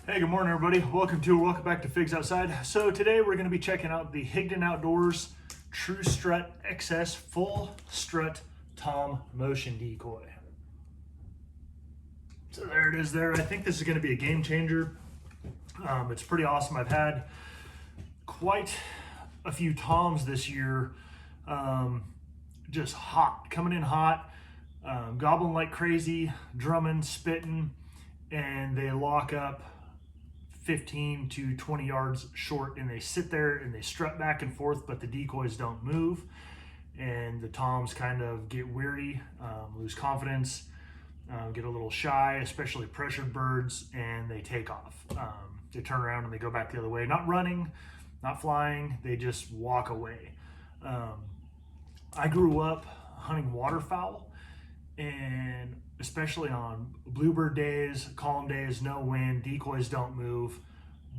Hey, good morning everybody. Welcome back to Figs Outside. So today we're going to be checking out the Higdon Outdoors TruStrutter XS full strut tom motion decoy. So there it is there. I think this is going to be a game changer. It's pretty awesome. I've had quite a few toms this year, just hot, coming in hot, gobbling like crazy, drumming, spitting, and they lock up 15 to 20 yards short, and they sit there and they strut back and forth, but the decoys don't move, and the toms kind of get weary, lose confidence, get a little shy, especially pressured birds, and they take off. They turn around and they go back the other way, not running, not flying, they just walk away. I grew up hunting waterfowl, and especially on bluebird days, calm days, no wind, decoys don't move,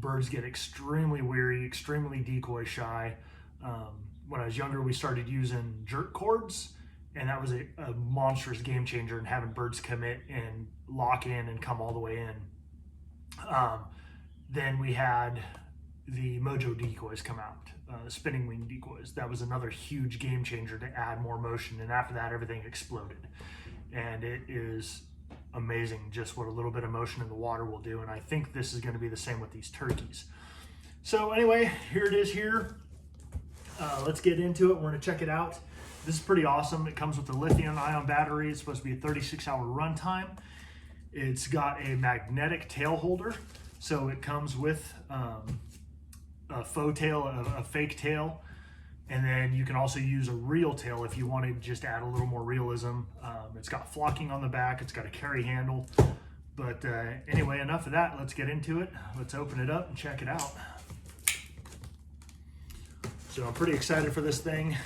birds get extremely weary, extremely decoy shy. When I was younger, we started using jerk cords, and that was a monstrous game changer in having birds commit and lock in and come all the way in. Then we had the Mojo decoys come out, spinning wing decoys. That was another huge game changer to add more motion, and after that everything exploded. And it is amazing just what a little bit of motion in the water will do, and I think this is going to be the same with these turkeys. So anyway, here it is here. Let's get into it. We're going to check it out. This is pretty awesome. It comes with a lithium-ion battery. It's supposed to be a 36-hour runtime. It's got a magnetic tail holder, so it comes with a faux tail, a fake tail. And then you can also use a real tail if you want to just add a little more realism. It's got flocking on the back, it's got a carry handle. But anyway, enough of that. Let's get into it. Let's open it up and check it out. So I'm pretty excited for this thing.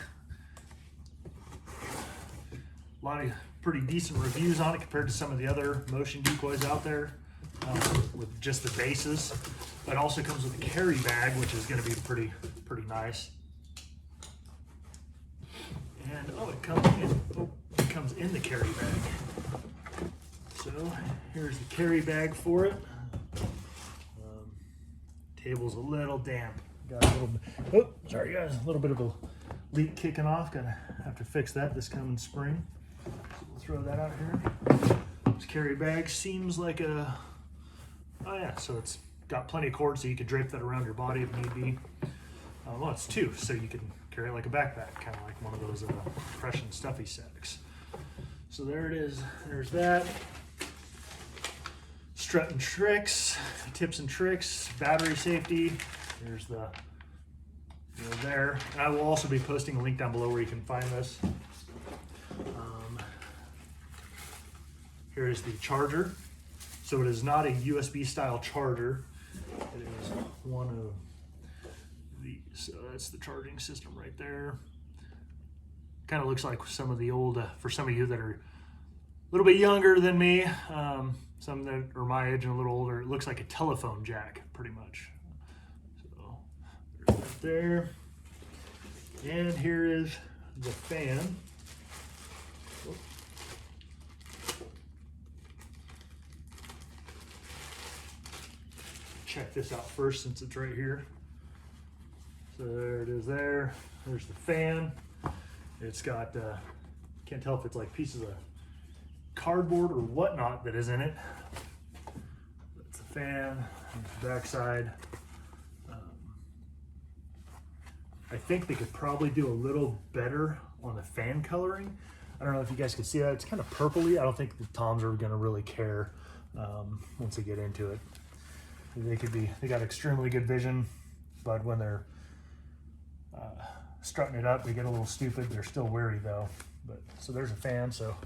A lot of pretty decent reviews on it compared to some of the other motion decoys out there with just the bases. It also comes with a carry bag, which is going to be pretty nice. And it comes in the carry bag. So here's the carry bag for it. Table's a little damp. Got a little bit, sorry guys, a little bit of a leak kicking off. Gonna have to fix that this coming spring. So we'll throw that out here. This carry bag seems like a, oh yeah, so it's got plenty of cord so you could drape that around your body if need be. Well, it's two, so you can carry it like a backpack, kind of like one of those compression stuffy sacks. So there it is. There's that. Strut and tricks, tips and tricks, battery safety. There's the there. And I will also be posting a link down below where you can find this. Here is the charger. So it is not a USB style charger. It is one of these. So that's the charging system right there. Kind of looks like some of the old, for some of you that are a little bit younger than me, some that are my age and a little older, it looks like a telephone jack pretty much. So there's that there. And here is the fan. Check this out first since it's right here. So there it is there. There's the fan. It's got, can't tell if it's like pieces of cardboard or whatnot that is in it. That's the fan. There's the backside. I think they could probably do a little better on the fan coloring. I don't know if you guys can see that. It's kind of purpley. I don't think the toms are going to really care once they get into it. They got extremely good vision, but when they're strutting it up, they get a little stupid. They're still wary though. But so there's a fan, so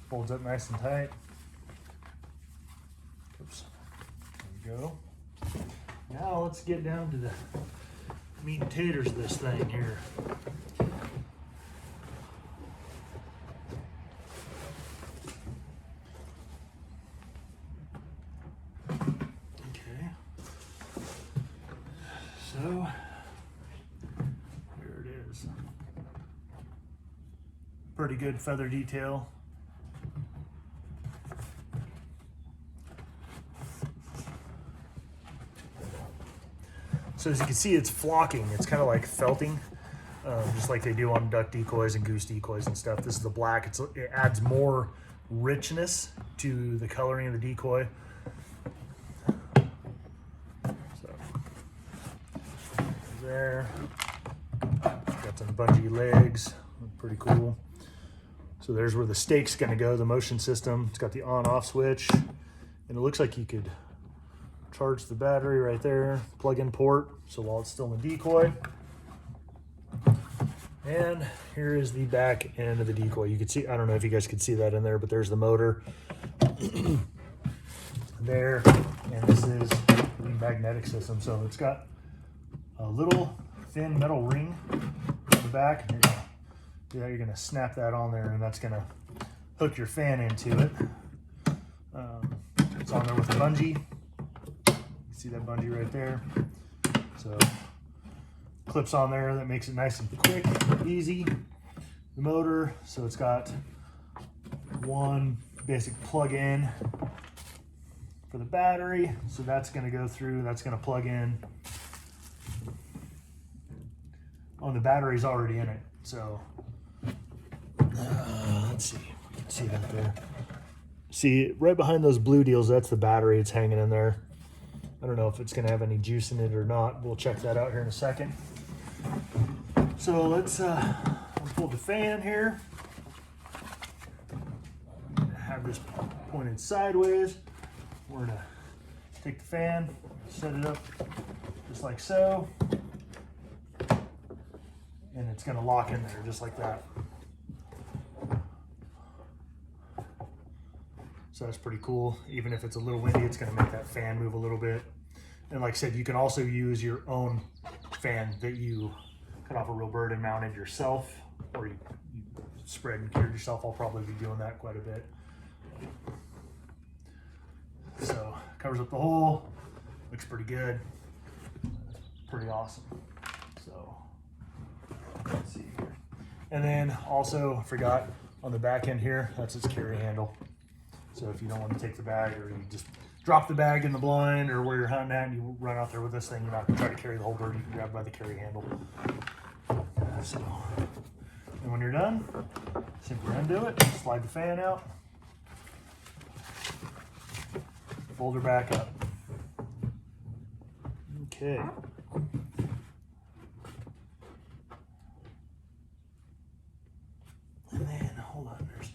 folds up nice and tight. Oops. There we go. Now let's get down to the meat and taters of this thing here. So, here it is. Pretty good feather detail. So as you can see, it's flocking. It's kind of like felting, just like they do on duck decoys and goose decoys and stuff. This is the black. It adds more richness to the coloring of the decoy. So there, got some bungee legs, pretty cool. So there's where the stake's gonna go, the motion system. It's got the on-off switch, and it looks like you could charge the battery right there, plug-in port, so while it's still in the decoy. And here is the back end of the decoy. You can see, I don't know if you guys could see that in there, but there's the motor there, and this is the magnetic system. So it's got a little thin metal ring on the back. You're gonna snap that on there, and that's gonna hook your fan into it. It's on there with a bungee. See that bungee right there? So clips on there, that makes it nice and quick, easy. The motor, so it's got one basic plug-in for the battery. So that's gonna go through, that's gonna plug in. Oh, the battery's already in it. So let's see, you can see that there. See, right behind those blue deals, that's the battery, it's hanging in there. I don't know if it's gonna have any juice in it or not. We'll check that out here in a second. So let's unfold the fan here. Have this pointed sideways. We're gonna take the fan, set it up just like so. And it's gonna lock in there just like that. So that's pretty cool. Even if it's a little windy, it's gonna make that fan move a little bit. And like I said, you can also use your own fan that you cut off a real bird and mounted yourself, or you spread and cured yourself. I'll probably be doing that quite a bit. So covers up the hole, looks pretty good. Pretty awesome. So let's see here. And then also, I forgot on the back end here, that's its carry handle. So if you don't want to take the bag, or you just drop the bag in the blind or where you're hunting at and you run out there with this thing, you're not gonna try to carry the whole bird, you can grab by the carry handle. So, and when you're done, simply undo it, slide the fan out, fold her back up. Okay. And then, hold on, there's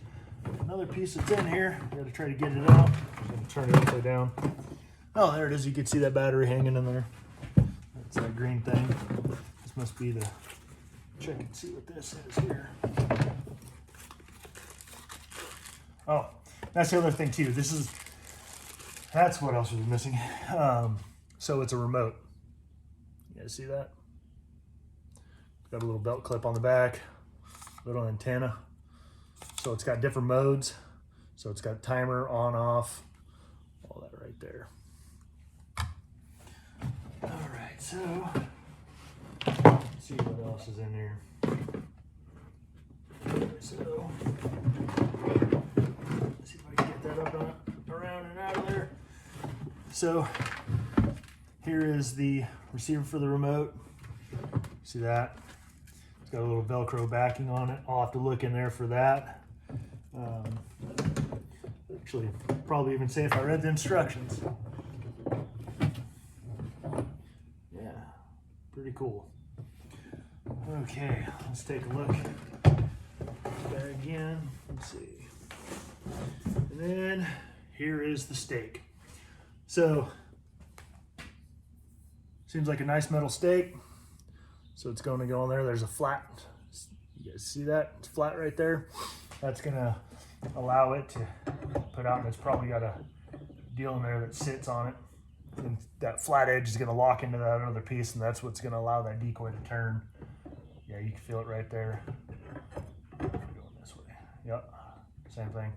another piece that's in here. We gotta try to get it out. I'm gonna turn it upside down. Oh, there it is. You can see that battery hanging in there. That's that green thing. This must be the, check and see what this is here. Oh, that's the other thing too. That's what else was missing. So it's a remote. You guys see that? Got a little belt clip on the back, little antenna. So it's got different modes. So it's got timer, on, off, all that right there. All right, so let's see what else is in there. So let's see if I can get that up around and out of there. So here is the receiver for the remote. See that? It's got a little Velcro backing on it. I'll have to look in there for that. Actually, probably even say if I read the instructions. Yeah, pretty cool. Okay, let's take a look there again. Let's see. And then here is the stake. So, seems like a nice metal stake. So it's going to go on there. There's a flat. You guys see that? It's flat right there. That's gonna allow it to put out, and it's probably got a deal in there that sits on it. And that flat edge is gonna lock into that other piece, and that's what's gonna allow that decoy to turn. Yeah, you can feel it right there. Going this way. Yep, same thing.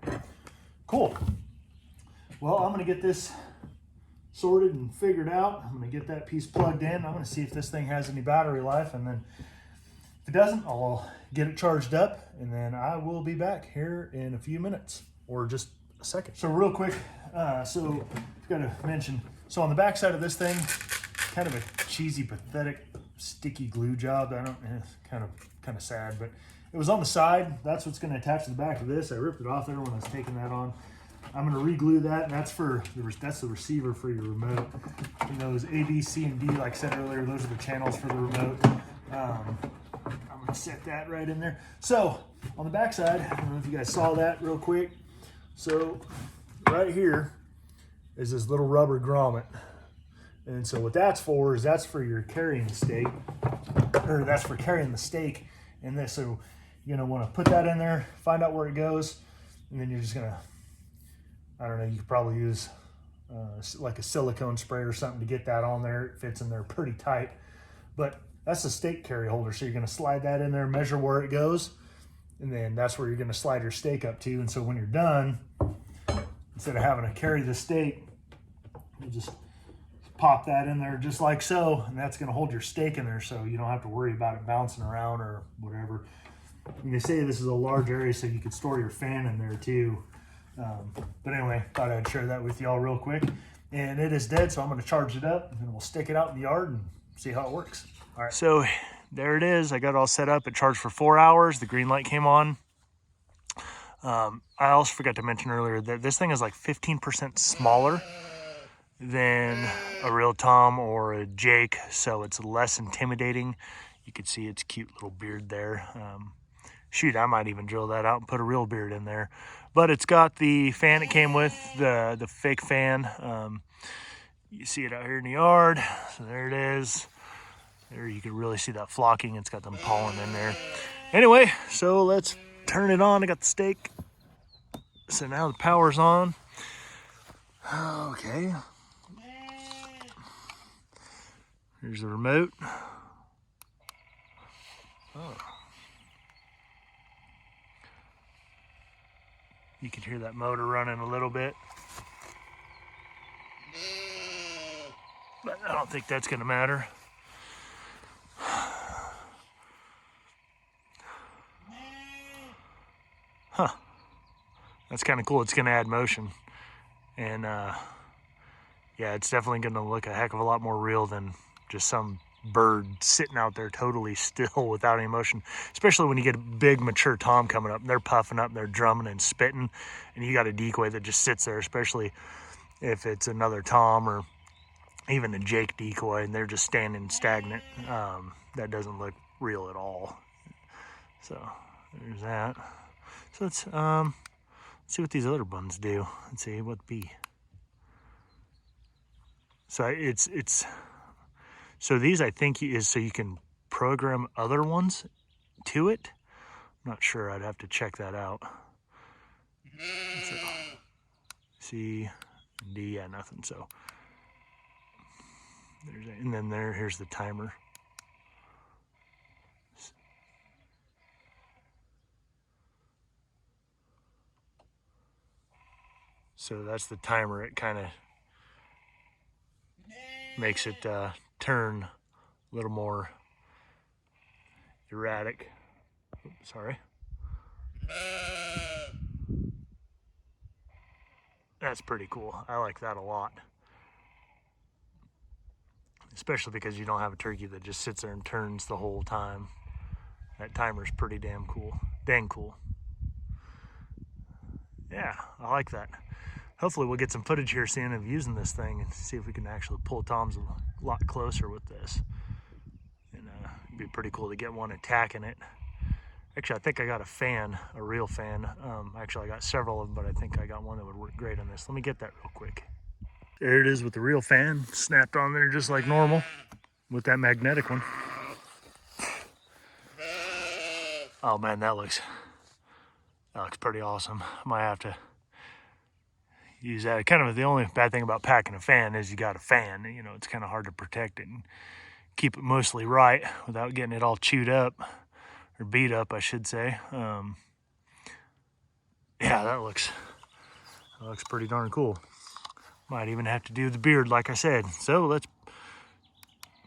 Cool. Well, I'm gonna get this sorted and figured out. I'm gonna get that piece plugged in. I'm gonna see if this thing has any battery life, and then if it doesn't, I'll get it charged up, and then I will be back here in a few minutes, or just a second. So real quick, so I've got to mention, so on the back side of this thing, kind of a cheesy, pathetic, sticky glue job. It's kind of sad, but it was on the side. That's what's going to attach to the back of this. I ripped it off there when I was taking that on. I'm going to re-glue that, and that's the receiver for your remote. And those A, B, C, and D, like I said earlier, those are the channels for the remote. I'm going to set that right in there. So on the back side, I don't know if you guys saw that real quick. So right here is this little rubber grommet. And so what that's for is that's for your carrying stake, or that's for carrying the stake in this. So you're gonna want to put that in there, find out where it goes, and then you're just gonna, I don't know, you could probably use like a silicone spray or something to get that on there. It fits in there pretty tight, but that's the stake carry holder. So you're gonna slide that in there, measure where it goes, and then that's where you're gonna slide your stake up to. And so when you're done, instead of having to carry the stake, you just pop that in there just like so, and that's going to hold your stake in there, so you don't have to worry about it bouncing around or whatever. And they say this is a large area, so you could store your fan in there too. But anyway, thought I'd share that with y'all real quick. And it is dead, so I'm going to charge it up, and we'll stick it out in the yard and see how it works. All right. So there it is. I got it all set up. It charged for 4 hours. The green light came on. I also forgot to mention earlier that this thing is like 15% smaller than a real Tom or a Jake, so it's less intimidating. You can see its cute little beard there. Shoot, I might even drill that out and put a real beard in there. But it's got the fan it came with, the fake fan. You see it out here in the yard. So there it is. There you can really see that flocking. It's got them pollen in there. Anyway, so let's turn it on. I got the stake. So now the power's on. Okay. Here's the remote. Oh. You can hear that motor running a little bit. But I don't think that's going to matter. Huh. That's kind of cool. It's going to add motion. And yeah, it's definitely going to look a heck of a lot more real than just some bird sitting out there totally still without any motion, especially when you get a big mature Tom coming up and they're puffing up and they're drumming and spitting, and you got a decoy that just sits there, especially if it's another Tom or even a Jake decoy and they're just standing stagnant. That doesn't look real at all. So there's that. So let's see what these other buns do. Let's see what B. So so these I think is so you can program other ones to it. I'm not sure. I'd have to check that out. So, C, D, yeah, nothing. So and then here's the timer. So that's the timer. It kind of makes it turn a little more erratic. Oops, sorry. That's pretty cool. I like that a lot. Especially because you don't have a turkey that just sits there and turns the whole time. That timer's pretty damn cool. Dang cool. Yeah, I like that. Hopefully we'll get some footage here soon of using this thing and see if we can actually pull Toms a lot closer with this. And it'd be pretty cool to get one attacking it. Actually, I think I got a fan, a real fan. Actually, I got several of them, but I think I got one that would work great on this. Let me get that real quick. There it is with the real fan, snapped on there just like normal with that magnetic one. Oh man, that looks pretty awesome. I might have to use that. Kind of the only bad thing about packing a fan is you got a fan. You know, it's kind of hard to protect it and keep it mostly right without getting it all chewed up, or beat up, I should say. Yeah, that looks pretty darn cool. Might even have to do the beard, like I said. So let's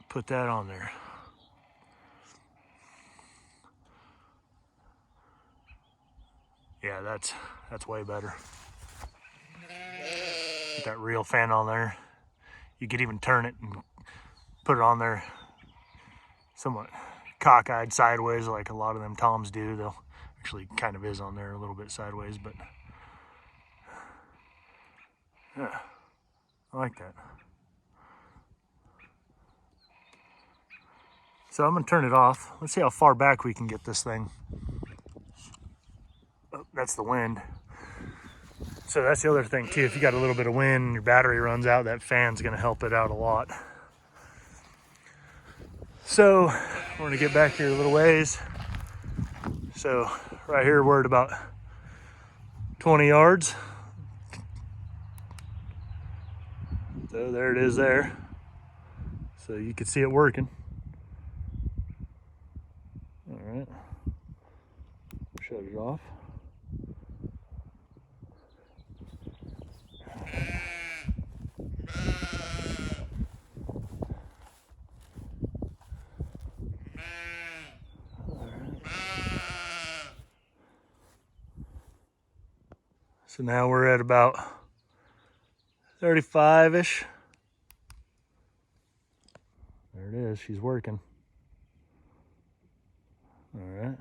put that on there. Yeah, that's way better. Get that real fan on there. You could even turn it and put it on there somewhat cockeyed sideways like a lot of them toms do. They'll actually kind of is on there a little bit sideways, but yeah, I like that. So I'm gonna turn it off. Let's see how far back we can get this thing. Oh, that's the wind. So that's the other thing too. If you got a little bit of wind and your battery runs out, that fan's gonna help it out a lot. So we're gonna get back here a little ways. So right here we're at about 20 yards. So there it is there. So you can see it working. All right, shut it off. So now we're at about 35-ish. There it is, she's working. All right.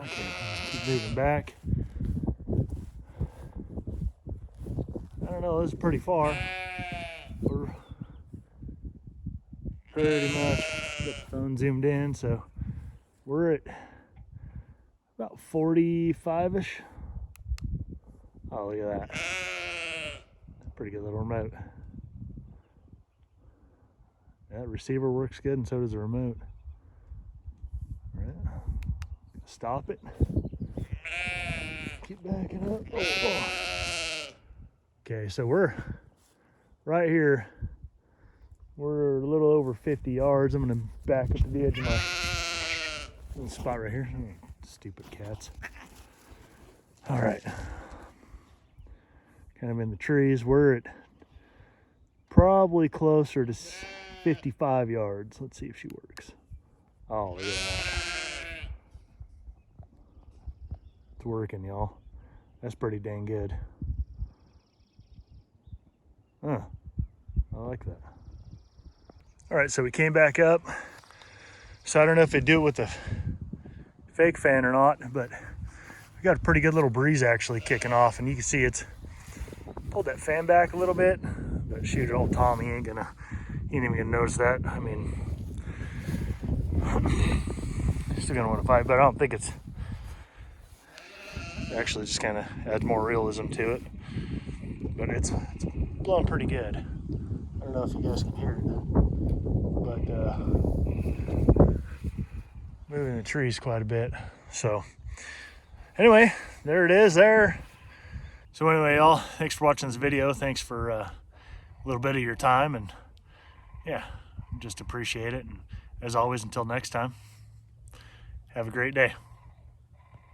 Okay, keep moving back. I don't know, this is pretty far. We're pretty much got the phone zoomed in, so we're at about 45-ish. Oh, look at that. Pretty good little remote. That receiver works good, and so does the remote. All right. Stop it. Keep backing up. Oh. Okay, so we're right here. We're a little over 50 yards. I'm gonna back up to the edge of my little spot right here. Stupid cats. All right. Kind of in the trees. We're at probably closer to 55 yards. Let's see if she works. Oh, yeah. It's working, y'all. That's pretty dang good. Huh. I like that. All right, so we came back up. So I don't know if they do it with the fake fan or not, but we got a pretty good little breeze actually kicking off, and you can see it's pulled that fan back a little bit. But shoot, old Tom, he ain't even gonna notice that. I mean, still gonna want to fight, but I don't think it's actually just kind of adds more realism to it. But it's blowing pretty good. I don't know if you guys can hear it, but moving the trees quite a bit. So anyway, there it is there. So anyway, y'all, thanks for watching this video. Thanks for a little bit of your time, and yeah, just appreciate it. And as always, until next time, have a great day.